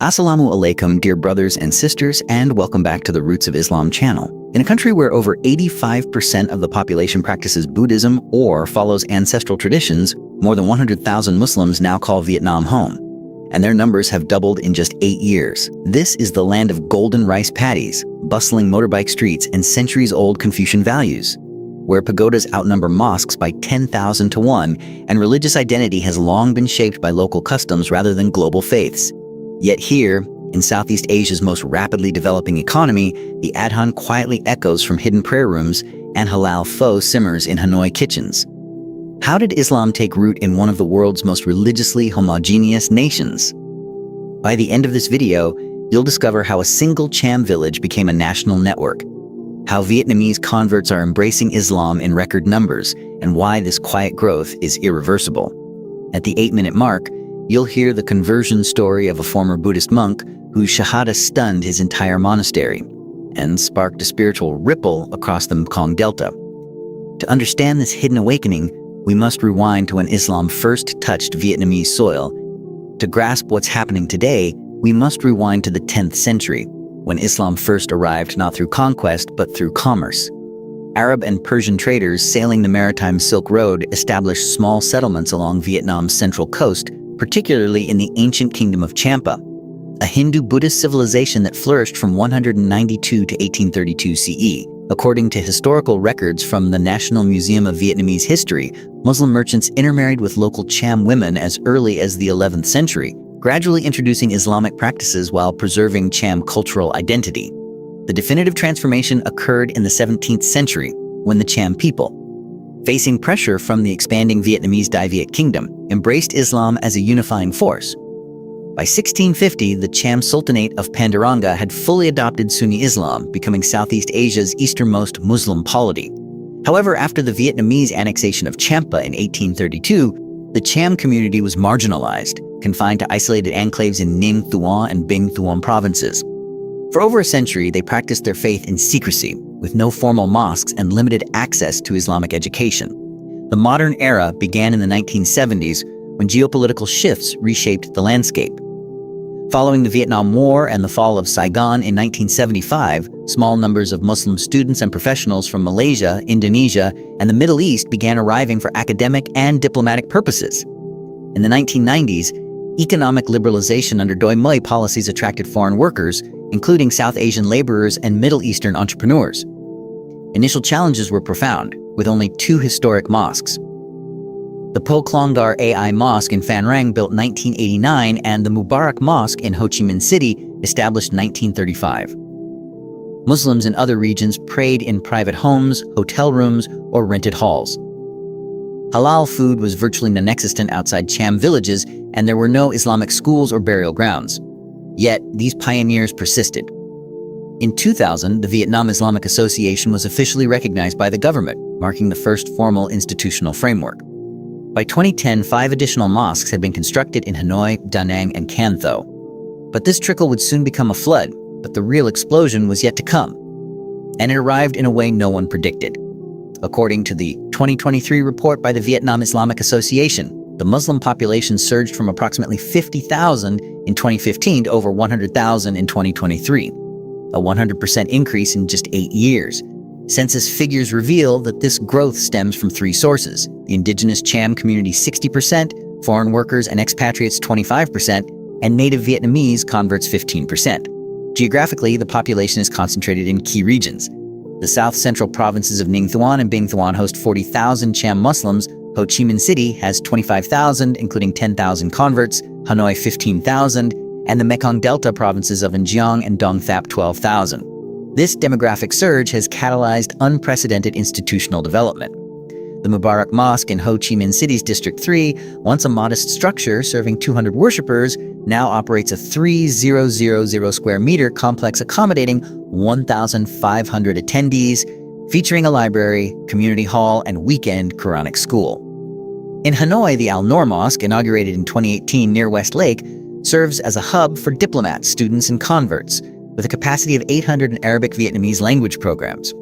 Assalamu alaikum, dear brothers and sisters, and welcome back to the Roots of Islam channel. In a country where over 85% of the population practices Buddhism or follows ancestral traditions, more than 100,000 Muslims now call Vietnam home. And their numbers have doubled in just 8 years. This is the land of golden rice paddies, bustling motorbike streets, and centuries-old Confucian values, where pagodas outnumber mosques by 10,000 to 1, and religious identity has long been shaped by local customs rather than global faiths. Yet here, in Southeast Asia's most rapidly developing economy, the adhan quietly echoes from hidden prayer rooms and halal pho simmers in Hanoi kitchens. How did Islam take root in one of the world's most religiously homogeneous nations? By the end of this video, you'll discover how a single Cham village became a national network, how Vietnamese converts are embracing Islam in record numbers, and why this quiet growth is irreversible. At the 8-minute mark, you'll hear the conversion story of a former Buddhist monk whose shahada stunned his entire monastery and sparked a spiritual ripple across the Mekong Delta. To understand this hidden awakening, we must rewind to when Islam first touched Vietnamese soil. To grasp what's happening today, we must rewind to the 10th century, when Islam first arrived not through conquest but through commerce. Arab and Persian traders sailing the maritime Silk Road established small settlements along Vietnam's central coast, particularly in the ancient kingdom of Champa, a Hindu-Buddhist civilization that flourished from 192 to 1832 CE. According to historical records from the National Museum of Vietnamese History, Muslim merchants intermarried with local Cham women as early as the 11th century, gradually introducing Islamic practices while preserving Cham cultural identity. The definitive transformation occurred in the 17th century, when the Cham people, facing pressure from the expanding Vietnamese Dai Viet kingdom, embraced Islam as a unifying force. By 1650, the Cham Sultanate of Panduranga had fully adopted Sunni Islam, becoming Southeast Asia's easternmost Muslim polity. However, after the Vietnamese annexation of Champa in 1832, the Cham community was marginalized, confined to isolated enclaves in Ninh Thuan and Binh Thuan provinces. For over a century, they practiced their faith in secrecy, with no formal mosques and limited access to Islamic education. The modern era began in the 1970s, when geopolitical shifts reshaped the landscape. Following the Vietnam War and the fall of Saigon in 1975, small numbers of Muslim students and professionals from Malaysia, Indonesia, and the Middle East began arriving for academic and diplomatic purposes. In the 1990s, economic liberalization under Doi Moi policies attracted foreign workers, including South Asian laborers and Middle Eastern entrepreneurs. Initial challenges were profound, with only 2 historic mosques. The Po Klong Dar Ai Mosque in Phan Rang, built 1989, and the Mubarak Mosque in Ho Chi Minh City, established 1935. Muslims in other regions prayed in private homes, hotel rooms, or rented halls. Halal food was virtually non-existent outside Cham villages, and there were no Islamic schools or burial grounds. Yet, these pioneers persisted. In 2000, the Vietnam Islamic Association was officially recognized by the government, marking the first formal institutional framework. By 2010, 5 additional mosques had been constructed in Hanoi, Da Nang, and Can Tho. But this trickle would soon become a flood, but the real explosion was yet to come. And it arrived in a way no one predicted. According to the 2023 report by the Vietnam Islamic Association, the Muslim population surged from approximately 50,000 in 2015 to over 100,000 in 2023, a 100% increase in just 8 years. Census figures reveal that this growth stems from 3 sources: the indigenous Cham community 60%, foreign workers and expatriates 25%, and native Vietnamese converts 15%. Geographically, the population is concentrated in key regions. The south-central provinces of Ninh Thuan and Binh Thuan host 40,000 Cham Muslims. Ho Chi Minh City has 25,000, including 10,000 converts, Hanoi 15,000, and the Mekong Delta provinces of Giang and Dong Thap 12,000. This demographic surge has catalyzed unprecedented institutional development. The Mubarak Mosque in Ho Chi Minh City's District 3, once a modest structure serving 200 worshippers, now operates a 3,000 square meter complex accommodating 1,500 attendees, featuring a library, community hall, and weekend Quranic school. In Hanoi, the Al Noor Mosque, inaugurated in 2018 near West Lake, serves as a hub for diplomats, students, and converts, with a capacity of 800 in Arabic Vietnamese language programs.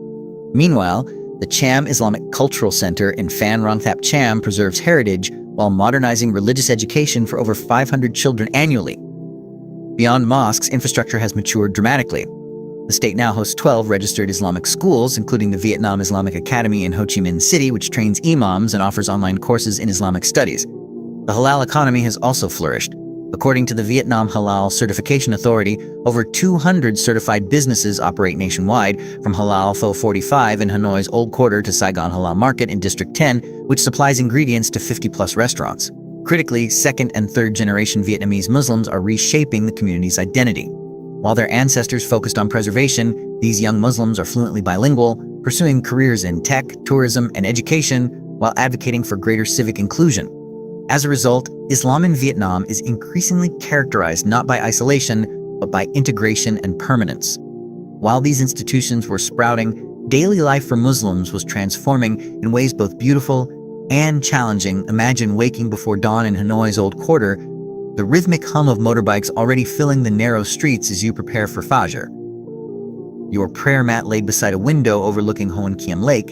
Meanwhile, the Cham Islamic Cultural Center in Phan Rang Thap Cham preserves heritage while modernizing religious education for over 500 children annually. Beyond mosques, infrastructure has matured dramatically. The state now hosts 12 registered Islamic schools, including the Vietnam Islamic Academy in Ho Chi Minh City, which trains imams and offers online courses in Islamic studies. The halal economy has also flourished. According to the Vietnam Halal Certification Authority, over 200 certified businesses operate nationwide, from Halal Pho 45 in Hanoi's Old Quarter to Saigon Halal Market in District 10, which supplies ingredients to 50-plus restaurants. Critically, second- and third-generation Vietnamese Muslims are reshaping the community's identity. While their ancestors focused on preservation, these young Muslims are fluently bilingual, pursuing careers in tech, tourism, and education, while advocating for greater civic inclusion. As a result, Islam in Vietnam is increasingly characterized not by isolation, but by integration and permanence. While these institutions were sprouting, daily life for Muslims was transforming in ways both beautiful and challenging. Imagine waking before dawn in Hanoi's Old Quarter, the rhythmic hum of motorbikes already filling the narrow streets as you prepare for Fajr. Your prayer mat laid beside a window overlooking Hoan Kiem Lake,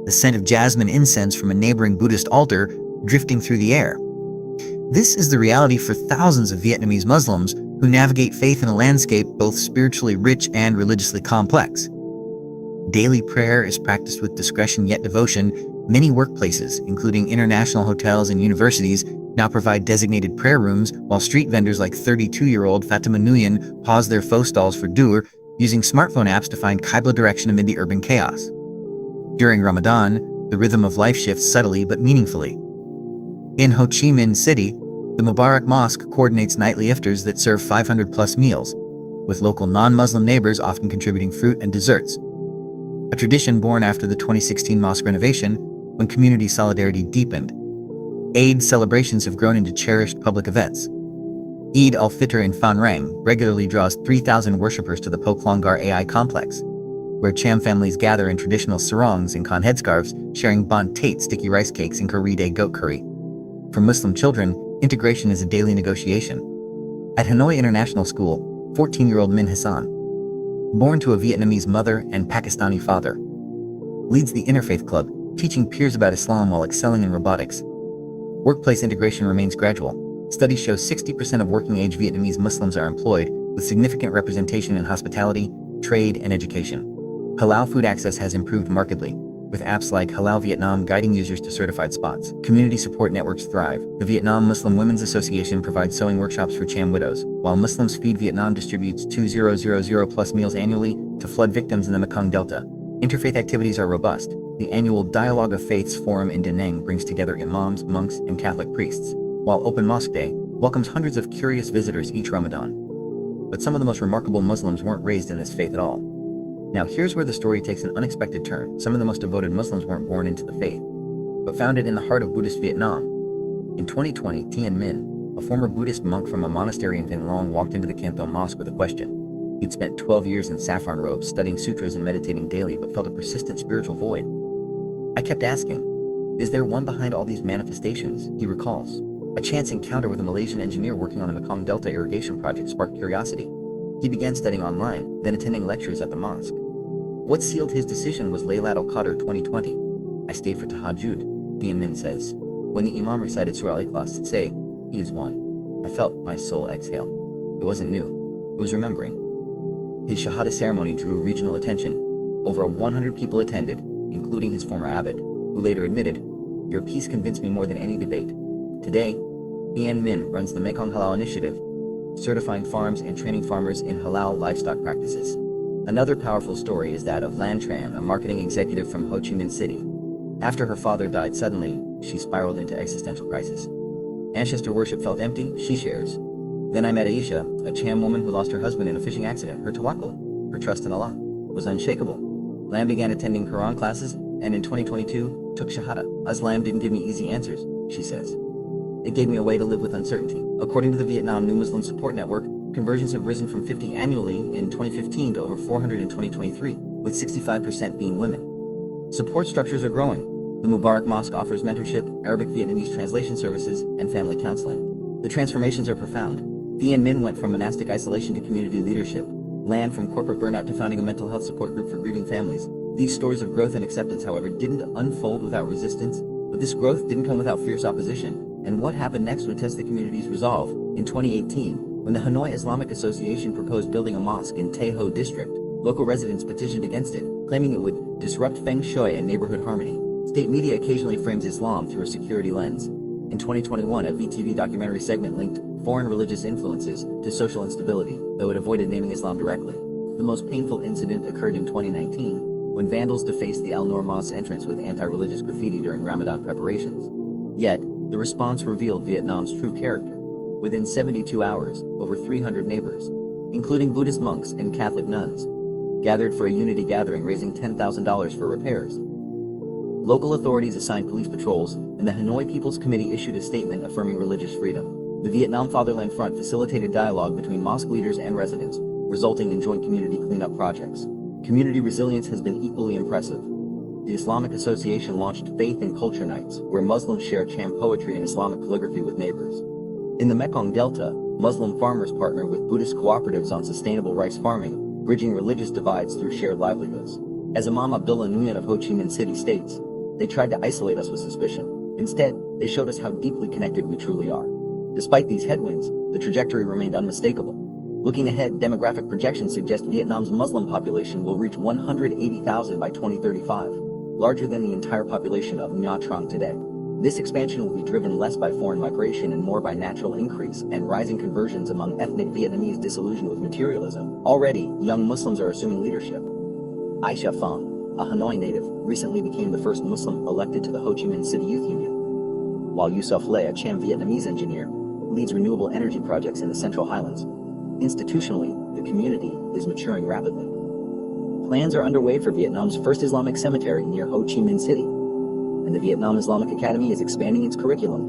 the scent of jasmine incense from a neighboring Buddhist altar drifting through the air. This is the reality for thousands of Vietnamese Muslims who navigate faith in a landscape both spiritually rich and religiously complex. Daily prayer is practiced with discretion yet devotion. Many workplaces, including international hotels and universities, now provide designated prayer rooms, while street vendors like 32-year-old Fatima Nguyen pause their pho stalls for dur, using smartphone apps to find Qibla direction amid the urban chaos. During Ramadan, the rhythm of life shifts subtly but meaningfully. In Ho Chi Minh City, the Mubarak Mosque coordinates nightly iftars that serve 500-plus meals, with local non-Muslim neighbors often contributing fruit and desserts. A tradition born after the 2016 mosque renovation, when community solidarity deepened. Eid celebrations have grown into cherished public events. Eid al-Fitr in Phan Rang regularly draws 3,000 worshippers to the Po Klong Gar AI complex, where Cham families gather in traditional sarongs and con headscarves, sharing Bant Tate sticky rice cakes and curry day goat curry. For Muslim children, integration is a daily negotiation. At Hanoi International School, 14-year-old Min Hassan, born to a Vietnamese mother and Pakistani father, leads the Interfaith Club, teaching peers about Islam while excelling in robotics. Workplace integration remains gradual. Studies show 60% of working-age Vietnamese Muslims are employed, with significant representation in hospitality, trade, and education. Halal food access has improved markedly, with apps like Halal Vietnam guiding users to certified spots. Community support networks thrive. The Vietnam Muslim Women's Association provides sewing workshops for Cham widows, while Muslims Feed Vietnam distributes 2,000-plus meals annually to flood victims in the Mekong Delta. Interfaith activities are robust. The annual Dialogue of Faiths Forum in Da Nang brings together imams, monks, and Catholic priests, while Open Mosque Day welcomes hundreds of curious visitors each Ramadan. But some of the most remarkable Muslims weren't raised in this faith at all. Now here's where the story takes an unexpected turn. Some of the most devoted Muslims weren't born into the faith, but founded in the heart of Buddhist Vietnam. In 2020, Tien Minh, a former Buddhist monk from a monastery in Vinh Long, walked into the Canton Mosque with a question. He'd spent 12 years in saffron robes, studying sutras and meditating daily, but felt a persistent spiritual void. I kept asking, is there one behind all these manifestations? He recalls. A chance encounter with a Malaysian engineer working on a Mekong Delta irrigation project sparked curiosity. He began studying online, then attending lectures at the mosque. What sealed his decision was Laylat al-Qadr 2020. I stayed for Tahajjud, Tien Minh says. When the Imam recited Surah Al-Ikhlas to say, "He is one," I felt my soul exhale. It wasn't new. It was remembering. His Shahada ceremony drew regional attention. Over 100 people attended, including his former abbot, who later admitted, "Your piece convinced me more than any debate." Today, Tien Minh runs the Mekong Halal Initiative, certifying farms and training farmers in halal livestock practices. Another powerful story is that of Lan Tran, a marketing executive from Ho Chi Minh City. After her father died suddenly, she spiraled into existential crisis. Ancestor worship felt empty, she shares. Then I met Aisha, a Cham woman who lost her husband in a fishing accident. Her tawakkul, her trust in Allah, was unshakable. Lam began attending Quran classes, and in 2022, took Shahada. Islam didn't give me easy answers, she says. It gave me a way to live with uncertainty. According to the Vietnam New Muslim Support Network, conversions have risen from 50 annually in 2015 to over 400 in 2023, with 65% being women. Support structures are growing. The Mubarak Mosque offers mentorship, Arabic Vietnamese translation services, and family counseling. The transformations are profound. Tien Minh went from monastic isolation to community leadership. Lan from corporate burnout to founding a mental health support group for grieving families. These stories of growth and acceptance, however, didn't unfold without resistance, but this growth didn't come without fierce opposition. And what happened next would test the community's resolve. In 2018, When the Hanoi Islamic Association proposed building a mosque in Tay Ho district, local residents petitioned against it, claiming it would disrupt feng shui and neighborhood harmony. State media occasionally frames Islam through a security lens. In 2021, a VTV documentary segment linked foreign religious influences to social instability, though it avoided naming Islam directly. The most painful incident occurred in 2019, when vandals defaced the Al Noor Mosque entrance with anti-religious graffiti during Ramadan preparations. Yet, the response revealed Vietnam's true character. Within 72 hours, over 300 neighbors, including Buddhist monks and Catholic nuns, gathered for a unity gathering raising $10,000 for repairs. Local authorities assigned police patrols, and the Hanoi People's Committee issued a statement affirming religious freedom. The Vietnam Fatherland Front facilitated dialogue between mosque leaders and residents, resulting in joint community cleanup projects. Community resilience has been equally impressive. The Islamic Association launched Faith and Culture Nights, where Muslims share Cham poetry and Islamic calligraphy with neighbors. In the Mekong Delta, Muslim farmers partner with Buddhist cooperatives on sustainable rice farming, bridging religious divides through shared livelihoods. As Imam Abdullah Nguyen of Ho Chi Minh City states, they tried to isolate us with suspicion. Instead, they showed us how deeply connected we truly are. Despite these headwinds, the trajectory remained unmistakable. Looking ahead, demographic projections suggest Vietnam's Muslim population will reach 180,000 by 2035, larger than the entire population of Nha Trang today. This expansion will be driven less by foreign migration and more by natural increase and rising conversions among ethnic Vietnamese disillusioned with materialism. Already, young Muslims are assuming leadership. Aisha Phang, a Hanoi native, recently became the first Muslim elected to the Ho Chi Minh City Youth Union, while Yusuf Le, a Cham Vietnamese engineer, leads renewable energy projects in the Central Highlands. Institutionally, the community is maturing rapidly. Plans are underway for Vietnam's first Islamic cemetery near Ho Chi Minh City, and the Vietnam Islamic Academy is expanding its curriculum